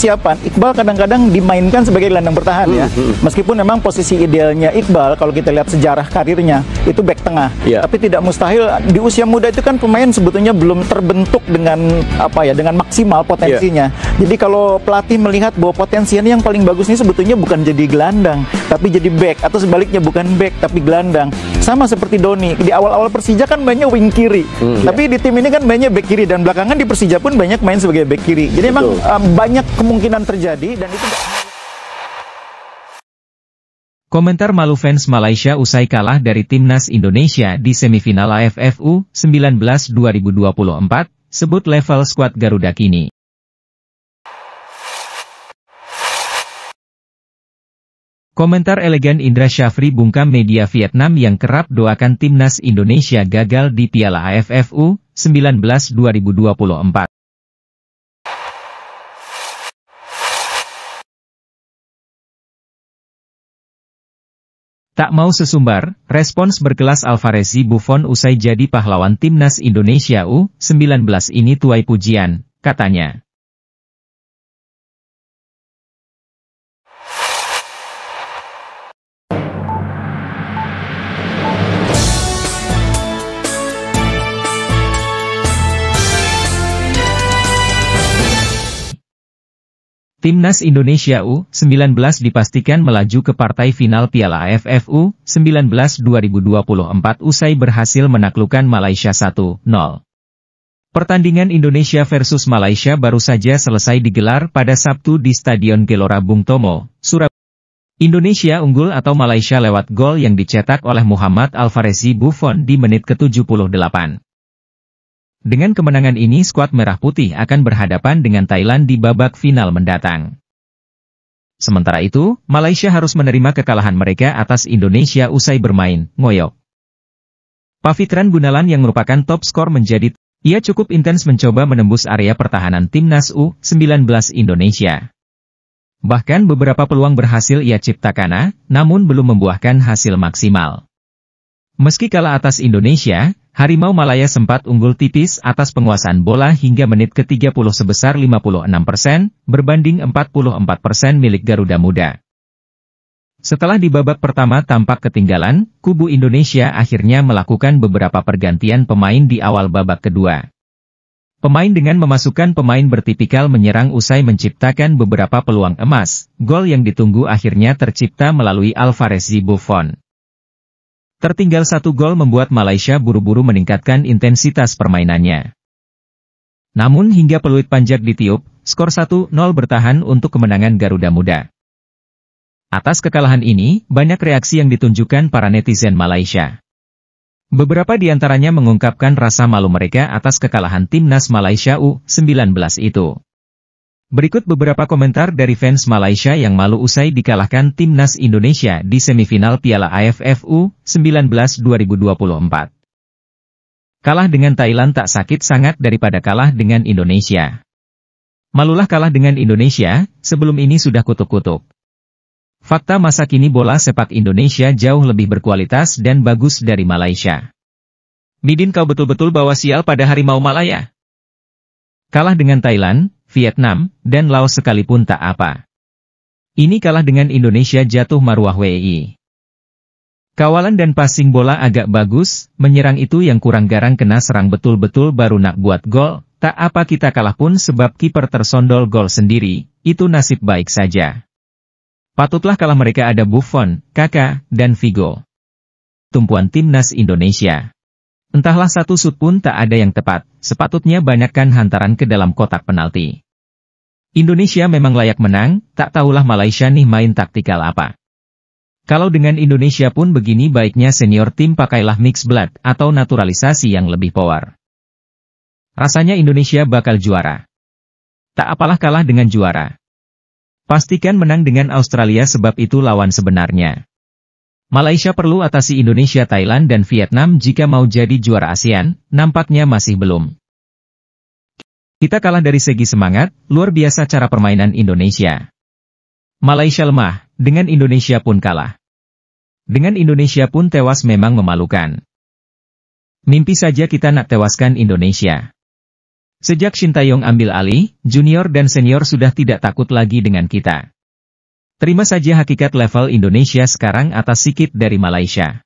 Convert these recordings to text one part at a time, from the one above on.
persiapan, Iqbal kadang-kadang dimainkan sebagai gelandang bertahan ya. Meskipun memang posisi idealnya Iqbal kalau kita lihat sejarah karirnya itu back tengah. Tapi tidak mustahil di usia muda itu kan pemain sebetulnya belum terbentuk dengan dengan maksimal potensinya. Jadi kalau pelatih melihat bahwa potensinya yang paling bagus ini sebetulnya bukan jadi gelandang, tapi jadi back, atau sebaliknya bukan back tapi gelandang. Sama seperti Doni, di awal-awal Persija kan mainnya wing kiri, tapi di tim ini kan mainnya back kiri, dan belakangan di Persija pun banyak main sebagai back kiri. Jadi memang banyak kemungkinan terjadi, dan itu Komentar malu fans Malaysia usai kalah dari Timnas Indonesia di semifinal AFF U19 2024, sebut level skuad Garuda kini. Komentar elegan Indra Syafri bungkam media Vietnam yang kerap doakan Timnas Indonesia gagal di Piala AFF U19 2024. Tak mau sesumbar, respons berkelas Alvarez Buffon usai jadi pahlawan Timnas Indonesia U19 ini tuai pujian, katanya. Timnas Indonesia U19 dipastikan melaju ke partai final Piala AFF U19 2024 usai berhasil menaklukkan Malaysia 1-0. Pertandingan Indonesia versus Malaysia baru saja selesai digelar pada Sabtu di Stadion Gelora Bung Tomo, Surabaya. Indonesia unggul atau Malaysia lewat gol yang dicetak oleh Muhammad Alvarez Buffon di menit ke-78. Dengan kemenangan ini skuad Merah Putih akan berhadapan dengan Thailand di babak final mendatang. Sementara itu, Malaysia harus menerima kekalahan mereka atas Indonesia usai bermain ngoyok. Pavitran Gunalan yang merupakan top skor menjadi, ia cukup intens mencoba menembus area pertahanan Timnas U19 Indonesia. Bahkan beberapa peluang berhasil ia ciptakan, namun belum membuahkan hasil maksimal. Meski kalah atas Indonesia, Harimau Malaya sempat unggul tipis atas penguasaan bola hingga menit ke-30 sebesar 56%, berbanding 44% milik Garuda Muda. Setelah di babak pertama tampak ketinggalan, kubu Indonesia akhirnya melakukan beberapa pergantian pemain di awal babak kedua. Pemain dengan memasukkan pemain bertipikal menyerang usai menciptakan beberapa peluang emas, gol yang ditunggu akhirnya tercipta melalui Alvarez Buffon. Tertinggal 1 gol membuat Malaysia buru-buru meningkatkan intensitas permainannya. Namun hingga peluit panjang ditiup, skor 1-0 bertahan untuk kemenangan Garuda Muda. Atas kekalahan ini, banyak reaksi yang ditunjukkan para netizen Malaysia. Beberapa di antaranya mengungkapkan rasa malu mereka atas kekalahan Timnas Malaysia U19 itu. Berikut beberapa komentar dari fans Malaysia yang malu usai dikalahkan Timnas Indonesia di semifinal Piala AFF U19 2024. Kalah dengan Thailand tak sakit sangat daripada kalah dengan Indonesia. Malulah kalah dengan Indonesia, sebelum ini sudah kutuk-kutuk. Fakta masa kini bola sepak Indonesia jauh lebih berkualitas dan bagus dari Malaysia. Midin, kau betul-betul bawa sial pada Harimau Malaya. Kalah dengan Thailand, Vietnam, dan Laos sekalipun tak apa. Ini kalah dengan Indonesia jatuh maruah WI. Kawalan dan passing bola agak bagus, menyerang itu yang kurang garang kena serang betul-betul baru nak buat gol, tak apa kita kalah pun sebab kiper tersondol gol sendiri, itu nasib baik saja. Patutlah kalah mereka ada Buffon, Kakak, dan Figo. Tumpuan Timnas Indonesia. Entahlah satu sut pun tak ada yang tepat, sepatutnya banyakkan hantaran ke dalam kotak penalti. Indonesia memang layak menang, tak tahulah Malaysia nih main taktikal apa. Kalau dengan Indonesia pun begini baiknya senior tim pakailah mixed blood atau naturalisasi yang lebih power. Rasanya Indonesia bakal juara. Tak apalah kalah dengan juara. Pastikan menang dengan Australia sebab itu lawan sebenarnya. Malaysia perlu atasi Indonesia, Thailand dan Vietnam jika mau jadi juara ASEAN, nampaknya masih belum. Kita kalah dari segi semangat, luar biasa cara permainan Indonesia. Malaysia lemah, dengan Indonesia pun kalah. Dengan Indonesia pun tewas memang memalukan. Mimpi saja kita nak tewaskan Indonesia. Sejak Sintayong ambil alih, junior dan senior sudah tidak takut lagi dengan kita. Terima saja hakikat level Indonesia sekarang atas sikit dari Malaysia.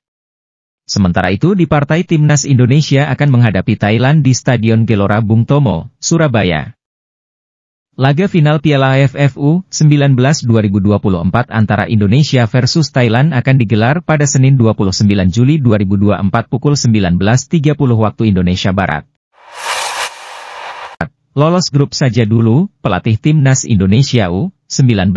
Sementara itu di partai Timnas Indonesia akan menghadapi Thailand di Stadion Gelora Bung Tomo, Surabaya. Laga final Piala AFF U19 2024 antara Indonesia versus Thailand akan digelar pada Senin 29 Juli 2024 pukul 19.30 waktu Indonesia Barat. Lolos grup saja dulu, pelatih Timnas Indonesia U19,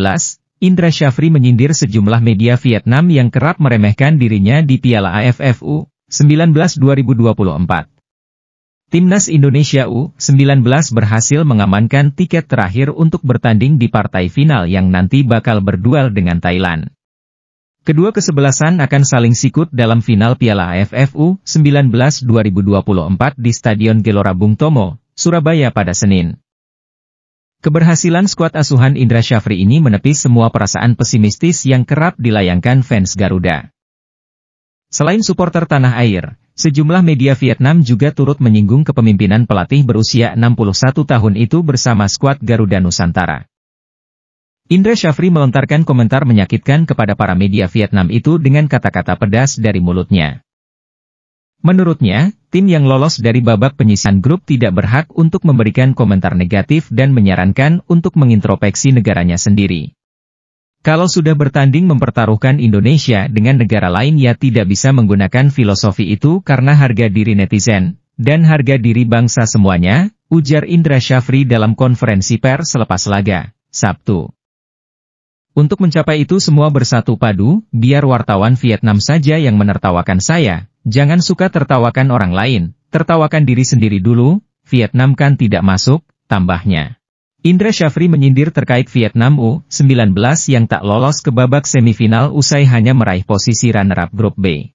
Indra Syafri menyindir sejumlah media Vietnam yang kerap meremehkan dirinya di Piala AFF U19 2024. Timnas Indonesia U19 berhasil mengamankan tiket terakhir untuk bertanding di partai final yang nanti bakal berduel dengan Thailand. Kedua kesebelasan akan saling sikut dalam final Piala AFF U19 2024 di Stadion Gelora Bung Tomo, Surabaya pada Senin. Keberhasilan skuad asuhan Indra Syafri ini menepis semua perasaan pesimistis yang kerap dilayangkan fans Garuda. Selain supporter tanah air, sejumlah media Vietnam juga turut menyinggung kepemimpinan pelatih berusia 61 tahun itu bersama skuad Garuda Nusantara. Indra Syafri melontarkan komentar menyakitkan kepada para media Vietnam itu dengan kata-kata pedas dari mulutnya. Menurutnya, tim yang lolos dari babak penyisihan grup tidak berhak untuk memberikan komentar negatif dan menyarankan untuk mengintrospeksi negaranya sendiri. Kalau sudah bertanding mempertaruhkan Indonesia dengan negara lain ya tidak bisa menggunakan filosofi itu karena harga diri netizen, dan harga diri bangsa semuanya, ujar Indra Syafri dalam konferensi pers selepas laga, Sabtu. Untuk mencapai itu semua bersatu padu, biar wartawan Vietnam saja yang menertawakan saya. Jangan suka tertawakan orang lain, tertawakan diri sendiri dulu, Vietnam kan tidak masuk, tambahnya. Indra Syafri menyindir terkait Vietnam U19 yang tak lolos ke babak semifinal usai hanya meraih posisi runner-up grup B.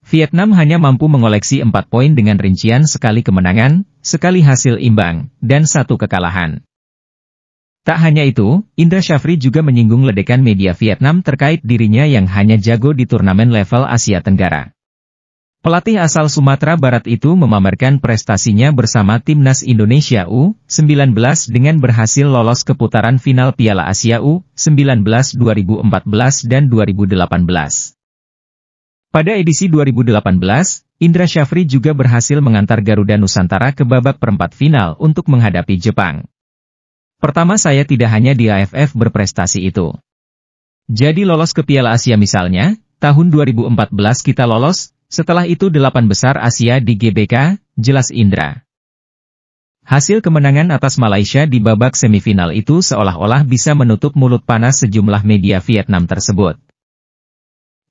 Vietnam hanya mampu mengoleksi 4 poin dengan rincian sekali kemenangan, sekali hasil imbang, dan 1 kekalahan. Tak hanya itu, Indra Syafri juga menyinggung ledekan media Vietnam terkait dirinya yang hanya jago di turnamen level Asia Tenggara. Pelatih asal Sumatera Barat itu memamerkan prestasinya bersama Timnas Indonesia U19 dengan berhasil lolos ke putaran final Piala Asia U19 2014 dan 2018. Pada edisi 2018, Indra Syafri juga berhasil mengantar Garuda Nusantara ke babak perempat final untuk menghadapi Jepang. Pertama saya tidak hanya di AFF berprestasi itu. Jadi lolos ke Piala Asia misalnya, tahun 2014 kita lolos, setelah itu 8 besar Asia di GBK, jelas Indra. Hasil kemenangan atas Malaysia di babak semifinal itu seolah-olah bisa menutup mulut panas sejumlah media Vietnam tersebut.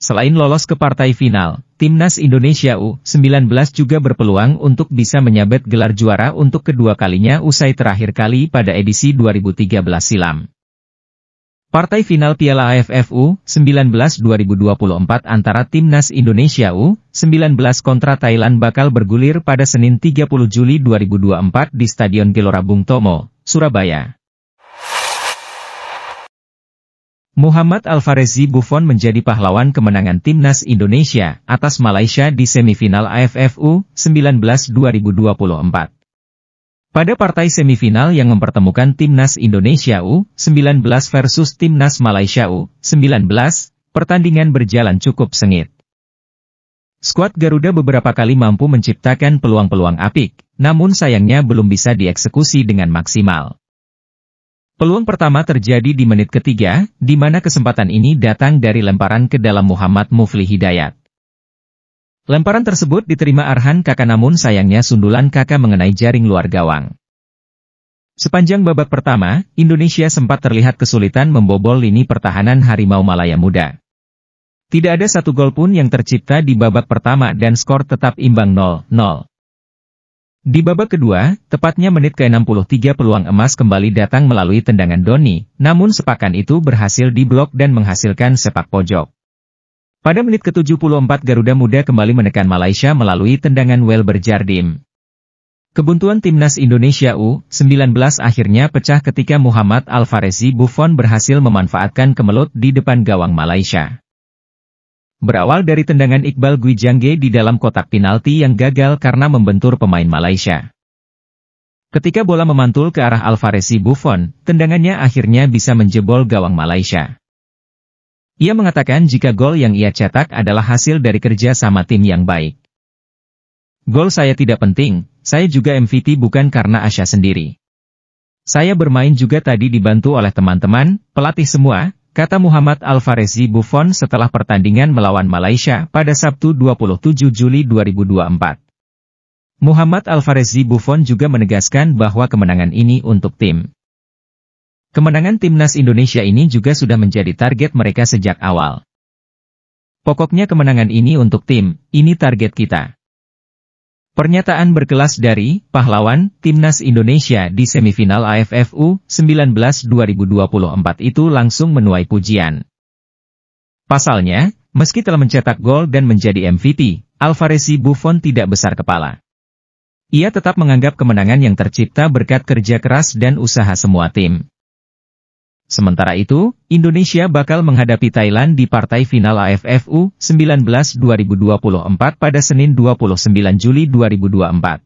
Selain lolos ke partai final, Timnas Indonesia U19 juga berpeluang untuk bisa menyabet gelar juara untuk kedua kalinya usai terakhir kali pada edisi 2013 silam. Partai final Piala AFF U19 2024 antara Timnas Indonesia U19 kontra Thailand bakal bergulir pada Senin 30 Juli 2024 di Stadion Gelora Bung Tomo, Surabaya. Muhammad Alfarezi Buffon menjadi pahlawan kemenangan Timnas Indonesia atas Malaysia di semifinal AFF U19 2024. Pada partai semifinal yang mempertemukan Timnas Indonesia U19 versus Timnas Malaysia U19, pertandingan berjalan cukup sengit. Skuad Garuda beberapa kali mampu menciptakan peluang-peluang apik, namun sayangnya belum bisa dieksekusi dengan maksimal. Peluang pertama terjadi di menit ketiga, di mana kesempatan ini datang dari lemparan ke dalam Muhammad Mufli Hidayat. Lemparan tersebut diterima Arhan Kaka namun sayangnya sundulan Kaka mengenai jaring luar gawang. Sepanjang babak pertama, Indonesia sempat terlihat kesulitan membobol lini pertahanan Harimau Malaya Muda. Tidak ada satu gol pun yang tercipta di babak pertama dan skor tetap imbang 0-0. Di babak kedua, tepatnya menit ke-63 peluang emas kembali datang melalui tendangan Doni, namun sepakan itu berhasil diblok dan menghasilkan sepak pojok. Pada menit ke-74 Garuda Muda kembali menekan Malaysia melalui tendangan Welber Jardim. Kebuntuan Timnas Indonesia U19 akhirnya pecah ketika Muhammad Alfarezi Buffon berhasil memanfaatkan kemelut di depan gawang Malaysia. Berawal dari tendangan Iqbal Gwijangge di dalam kotak penalti yang gagal karena membentur pemain Malaysia. Ketika bola memantul ke arah Alvarez Buffon, tendangannya akhirnya bisa menjebol gawang Malaysia. Ia mengatakan jika gol yang ia cetak adalah hasil dari kerja sama tim yang baik. Gol saya tidak penting, saya juga MVP bukan karena Asya sendiri. Saya bermain juga tadi dibantu oleh teman-teman, pelatih semua, kata Muhammad Alvarez Buffon setelah pertandingan melawan Malaysia pada Sabtu 27 Juli 2024. Muhammad Alvarez Buffon juga menegaskan bahwa kemenangan ini untuk tim. Kemenangan timnas Indonesia ini juga sudah menjadi target mereka sejak awal. Pokoknya kemenangan ini untuk tim, ini target kita. Pernyataan berkelas dari pahlawan timnas Indonesia di semifinal AFF U19 2024 itu langsung menuai pujian. Pasalnya, meski telah mencetak gol dan menjadi MVP, Alvarez Buffon tidak besar kepala. Ia tetap menganggap kemenangan yang tercipta berkat kerja keras dan usaha semua tim. Sementara itu, Indonesia bakal menghadapi Thailand di partai final AFF U19 2024 pada Senin 29 Juli 2024.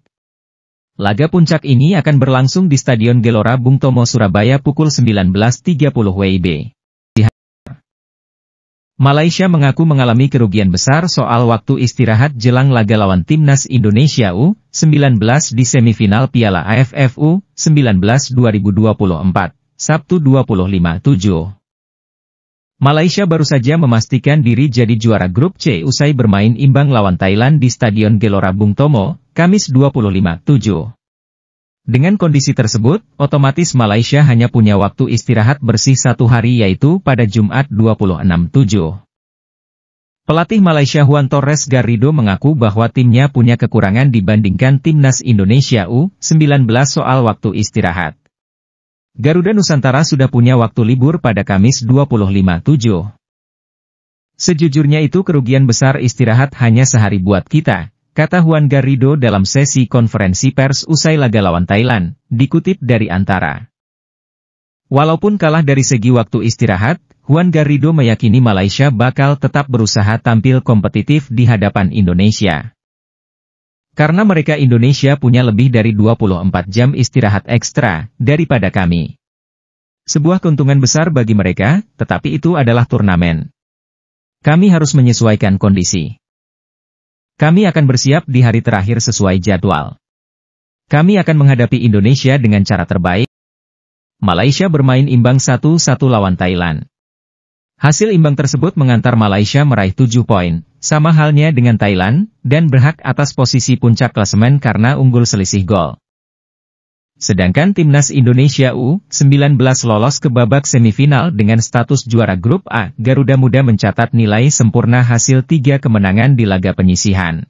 Laga puncak ini akan berlangsung di Stadion Gelora Bung Tomo Surabaya pukul 19.30 WIB. Malaysia mengaku mengalami kerugian besar soal waktu istirahat jelang laga lawan timnas Indonesia U19 di semifinal Piala AFF U19 2024, Sabtu 25/7. Malaysia baru saja memastikan diri jadi juara grup C usai bermain imbang lawan Thailand di Stadion Gelora Bung Tomo, Kamis 25/7. Dengan kondisi tersebut, otomatis Malaysia hanya punya waktu istirahat bersih 1 hari yaitu pada Jumat 26/7. Pelatih Malaysia Juan Torres Garrido mengaku bahwa timnya punya kekurangan dibandingkan timnas Indonesia U19 soal waktu istirahat. Garuda Nusantara sudah punya waktu libur pada Kamis 25/7. Sejujurnya itu kerugian besar istirahat hanya sehari buat kita, kata Juan Garrido dalam sesi konferensi pers usai laga lawan Thailand, dikutip dari Antara. Walaupun kalah dari segi waktu istirahat, Juan Garrido meyakini Malaysia bakal tetap berusaha tampil kompetitif di hadapan Indonesia. Karena mereka Indonesia punya lebih dari 24 jam istirahat ekstra daripada kami. Sebuah keuntungan besar bagi mereka, tetapi itu adalah turnamen. Kami harus menyesuaikan kondisi. Kami akan bersiap di hari terakhir sesuai jadwal. Kami akan menghadapi Indonesia dengan cara terbaik. Malaysia bermain imbang 1-1 lawan Thailand. Hasil imbang tersebut mengantar Malaysia meraih 7 poin, sama halnya dengan Thailand, dan berhak atas posisi puncak klasemen karena unggul selisih gol. Sedangkan timnas Indonesia U19 lolos ke babak semifinal dengan status juara grup A, Garuda Muda mencatat nilai sempurna hasil 3 kemenangan di laga penyisihan.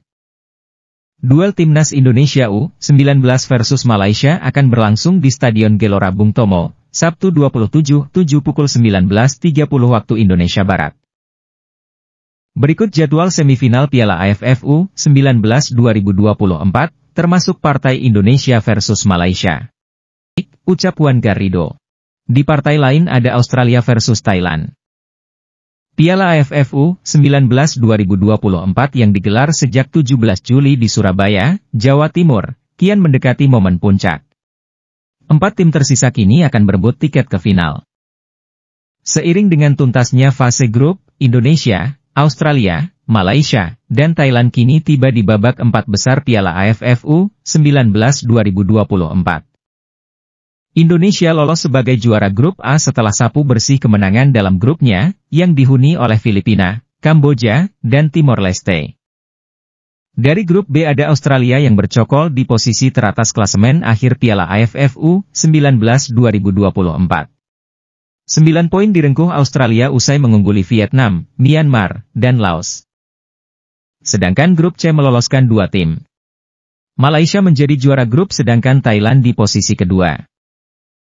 Duel timnas Indonesia U19 versus Malaysia akan berlangsung di Stadion Gelora Bung Tomo, Sabtu 27/7 pukul 19.30 waktu Indonesia Barat. Berikut jadwal semifinal Piala AFF U19 2024, termasuk partai Indonesia versus Malaysia. Ucap Juan Garrido. Di partai lain ada Australia versus Thailand. Piala AFF U19 2024 yang digelar sejak 17 Juli di Surabaya, Jawa Timur, kian mendekati momen puncak. 4 tim tersisa kini akan berebut tiket ke final. Seiring dengan tuntasnya fase grup, Indonesia, Australia, Malaysia, dan Thailand kini tiba di babak 4 besar Piala AFF U19 2024. Indonesia lolos sebagai juara grup A setelah sapu bersih kemenangan dalam grupnya, yang dihuni oleh Filipina, Kamboja, dan Timor Leste. Dari grup B ada Australia yang bercokol di posisi teratas klasemen akhir Piala AFF U19 2024. 9 poin direngkuh Australia usai mengungguli Vietnam, Myanmar, dan Laos. Sedangkan grup C meloloskan 2 tim. Malaysia menjadi juara grup sedangkan Thailand di posisi kedua.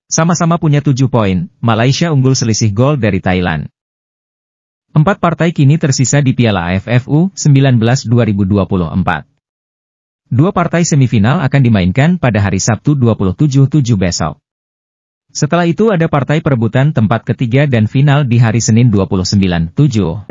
Sama-sama punya 7 poin, Malaysia unggul selisih gol dari Thailand. 4 partai kini tersisa di Piala AFF U19 2024. 2 partai semifinal akan dimainkan pada hari Sabtu 27/7 besok. Setelah itu ada partai perebutan tempat ketiga dan final di hari Senin 29/7.